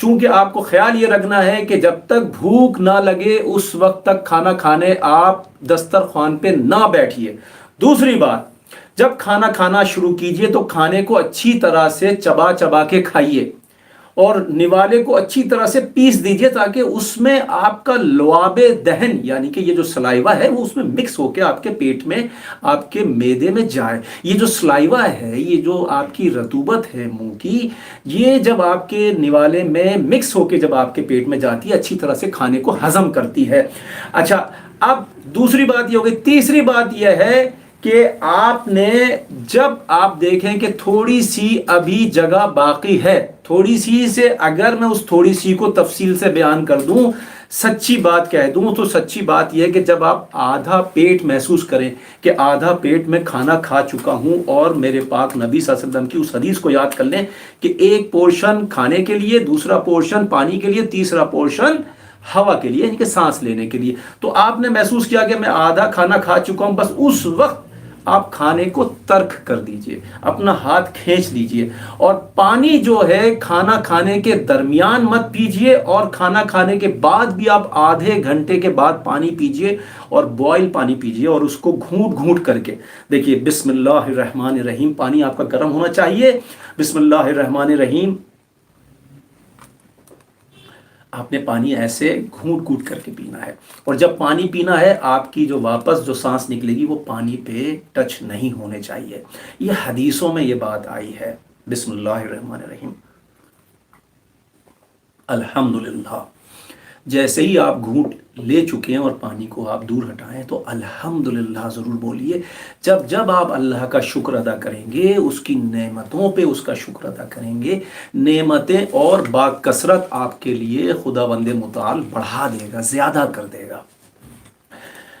چونکہ آپ کو خیال یہ رکھنا ہے کہ جب تک بھوک نہ لگے اس وقت تک کھانا کھانے آپ دسترخوان پہ نہ بیٹھیے۔ دوسری بات، جب کھانا کھانا شروع کیجئے تو کھانے کو اچھی طرح سے چبا چبا کے کھائیے اور نوالے کو اچھی طرح سے پیس دیجئے تاکہ اس میں آپ کا لعاب دہن یعنی کہ یہ جو سلائیوا ہے وہ اس میں مکس ہو کے آپ کے پیٹ میں، آپ کے معدے میں جائے۔ یہ جو سلائیوا ہے، یہ جو آپ کی رطوبت ہے منہ کی، یہ جب آپ کے نوالے میں مکس ہو کے جب آپ کے پیٹ میں جاتی ہے اچھی طرح سے کھانے کو ہضم کرتی ہے۔ اچھا، اب دوسری بات یہ ہوگی۔ تیسری بات یہ ہے کہ آپ نے جب آپ دیکھیں کہ تھوڑی سی ابھی جگہ باقی ہے، تھوڑی سی سے اگر میں اس تھوڑی سی کو تفصیل سے بیان کر دوں، سچی بات کہہ دوں تو سچی بات یہ ہے کہ جب آپ آدھا پیٹ محسوس کریں کہ آدھا پیٹ میں کھانا کھا چکا ہوں، اور میرے پاک نبی صلی اللہ علیہ وسلم کی اس حدیث کو یاد کر لیں کہ ایک پورشن کھانے کے لیے، دوسرا پورشن پانی کے لیے، تیسرا پورشن ہوا کے لیے یعنی کہ سانس لینے کے لیے، تو آپ نے محسوس کیا کہ میں آدھا کھانا کھا چکا ہوں، بس اس وقت آپ کھانے کو ترک کر دیجئے، اپنا ہاتھ کھینچ لیجئے، اور پانی جو ہے کھانا کھانے کے درمیان مت پیجئے، اور کھانا کھانے کے بعد بھی آپ آدھے گھنٹے کے بعد پانی پیجئے، اور بوائل پانی پیجئے، اور اس کو گھونٹ گھونٹ کر کے دیکھیے۔ بسم اللہ الرحمن الرحیم، پانی آپ کا گرم ہونا چاہیے۔ بسم اللہ الرحمن الرحیم، آپ نے پانی ایسے گھونٹ گھونٹ کر کے پینا ہے، اور جب پانی پینا ہے آپ کی جو واپس جو سانس نکلے گی وہ پانی پہ ٹچ نہیں ہونے چاہیے۔ یہ حدیثوں میں یہ بات آئی ہے۔ بسم اللہ الرحمن الرحیم، الحمدللہ۔ جیسے ہی آپ گھونٹ لے چکے ہیں اور پانی کو آپ دور ہٹائیں تو الحمدللہ ضرور بولیے۔ جب جب آپ اللہ کا شکر ادا کریں گے، اس کی نعمتوں پہ اس کا شکر ادا کریں گے، نعمتیں اور با کثرت آپ کے لیے خداوند متعال بڑھا دے گا، زیادہ کر دے گا۔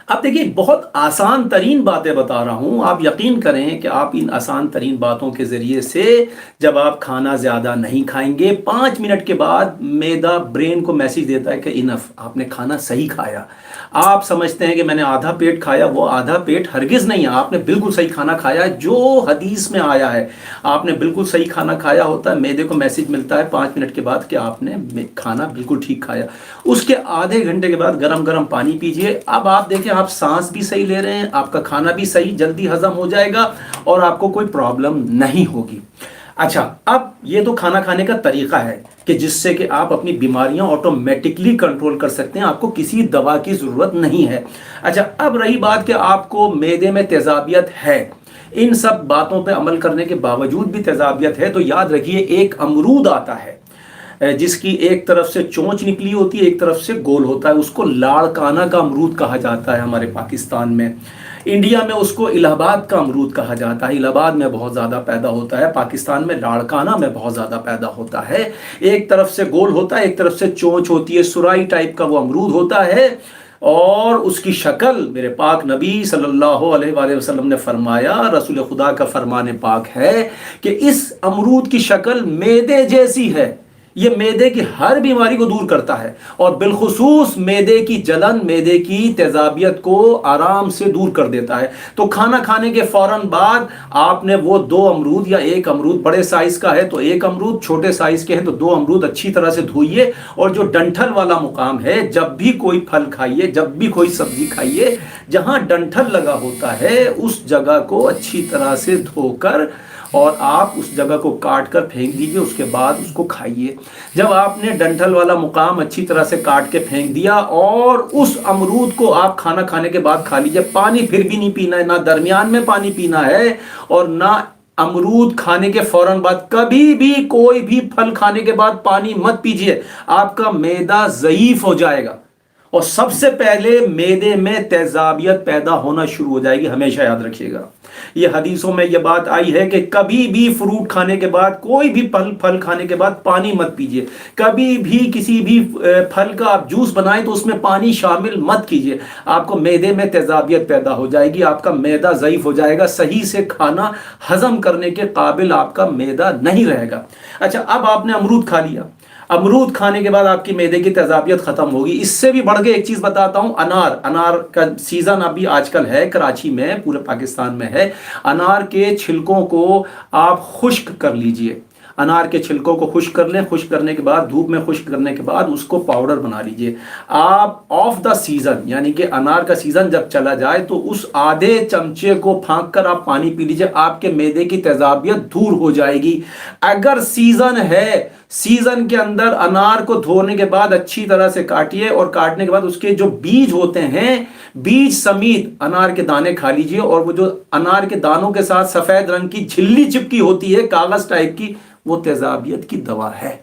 اب دیکھیے، بہت آسان ترین باتیں بتا رہا ہوں، آپ یقین کریں کہ آپ ان آسان ترین باتوں کے ذریعے سے جب آپ کھانا زیادہ نہیں کھائیں گے، 5 منٹ کے بعد معدہ برین کو میسج دیتا ہے کہ انف، آپ نے کھانا صحیح کھایا۔ آپ سمجھتے ہیں کہ میں نے آدھا پیٹ کھایا، وہ آدھا پیٹ ہرگز نہیں ہے، آپ نے بالکل صحیح کھانا کھایا ہے جو حدیث میں آیا ہے۔ آپ نے بالکل صحیح کھانا کھایا ہوتا ہے، معدے کو میسج ملتا ہے 5 منٹ کے بعد کہ آپ نے کھانا بالکل ٹھیک کھایا۔ اس کے آدھے گھنٹے کے بعد گرم گرم پانی پیجئے۔ اب آپ دیکھیں، آپ سانس بھی صحیح لے رہے ہیں، آپ کا کھانا بھی صحیح جلدی ہضم ہو جائے گا، اور آپ کو کوئی پرابلم نہیں ہوگی۔ اچھا، اب یہ تو کھانا کھانے کا طریقہ ہے کہ جس سے کہ آپ اپنی بیماریاں آٹومیٹکلی کنٹرول کر سکتے ہیں، آپ کو کسی دوا کی ضرورت نہیں ہے۔ اچھا، اب رہی بات کہ آپ کو معدے میں تیزابیت ہے، ان سب باتوں پہ عمل کرنے کے باوجود بھی تیزابیت ہے، تو یاد رکھیے ایک امرود آتا ہے جس کی ایک طرف سے چونچ نکلی ہوتی ہے، ایک طرف سے گول ہوتا ہے، اس کو لاڑکانہ کا امرود کہا جاتا ہے ہمارے پاکستان میں۔ انڈیا میں اس کو الہ آباد کا امرود کہا جاتا ہے، الہ آباد میں بہت زیادہ پیدا ہوتا ہے، پاکستان میں لاڑکانہ میں بہت زیادہ پیدا ہوتا ہے۔ ایک طرف سے گول ہوتا ہے، ایک طرف سے چونچ ہوتی ہے، سرائی ٹائپ کا وہ امرود ہوتا ہے، اور اس کی شکل میرے پاک نبی صلی اللہ علیہ وآلہ وسلم نے فرمایا، رسول خدا کا فرمان پاک ہے کہ اس امرود کی شکل معدے جیسی ہے۔ یہ معدے کی ہر بیماری کو دور کرتا ہے، اور بالخصوص معدے کی جلن، معدے کی تیزابیت کو آرام سے دور کر دیتا ہے۔ تو کھانا کھانے کے فوراً بعد آپ نے وہ 2 امرود یا 1 امرود، بڑے سائز کا ہے تو 1 امرود، چھوٹے سائز کے ہیں تو 2 امرود اچھی طرح سے دھوئیے، اور جو ڈنٹھل والا مقام ہے، جب بھی کوئی پھل کھائیے، جب بھی کوئی سبزی کھائیے، جہاں ڈنٹھل لگا ہوتا ہے اس جگہ کو اچھی طرح سے دھو کر اور آپ اس جگہ کو کاٹ کر پھینک دیجئے، اس کے بعد اس کو کھائیے۔ جب آپ نے ڈنٹھل والا مقام اچھی طرح سے کاٹ کے پھینک دیا، اور اس امرود کو آپ کھانا کھانے کے بعد کھا لیجئے۔ پانی پھر بھی نہیں پینا ہے، نہ درمیان میں پانی پینا ہے، اور نہ امرود کھانے کے فوراً بعد۔ کبھی بھی کوئی بھی پھل کھانے کے بعد پانی مت پیجئے، آپ کا معدہ ضعیف ہو جائے گا، اور سب سے پہلے معدے میں تیزابیت پیدا ہونا شروع ہو جائے گی، ہمیشہ یاد رکھیے گا۔ یہ حدیثوں میں یہ بات آئی ہے کہ کبھی بھی فروٹ کھانے کے بعد، کوئی بھی پھل کھانے کے بعد پانی مت پیجئے۔ کبھی بھی کسی بھی پھل کا آپ جوس بنائیں تو اس میں پانی شامل مت کیجئے، آپ کو معدے میں تیزابیت پیدا ہو جائے گی، آپ کا معدہ ضعیف ہو جائے گا، صحیح سے کھانا ہضم کرنے کے قابل آپ کا معدہ نہیں رہے گا۔ اچھا، اب آپ نے امرود کھا لیا، امرود کھانے کے بعد آپ کی معدے کی تیزابیت ختم ہوگی۔ اس سے بھی بڑھ کے ایک چیز بتاتا ہوں، انار کا سیزن ابھی آج کل ہے، کراچی میں، پورے پاکستان میں ہے۔ انار کے چھلکوں کو آپ خشک کر لیجئے، انار کے چھلکوں کو خشک کر لیں، خشک کرنے کے بعد دھوپ میں خشک کرنے کے بعد اس کو پاؤڈر بنا لیجئے. آپ آف دا سیزن یعنی کہ انار کا سیزن جب چلا جائے تو اس آدھے چمچے کو پھانک کر آپ پانی پی لیجئے، آپ کے معدے کی تیزابیت دور ہو جائے گی. اگر سیزن ہے، سیزن کے اندر انار کو دھونے کے بعد اچھی طرح سے کاٹیے، اور کاٹنے کے بعد اس کے جو بیج ہوتے ہیں، بیج سمیت انار کے دانے کھا لیجئے. اور وہ جو انار کے دانوں کے ساتھ سفید رنگ کی جھلی چپکی ہوتی ہے کاغذ ٹائپ کی، وہ تیزابیت کی دوا ہے.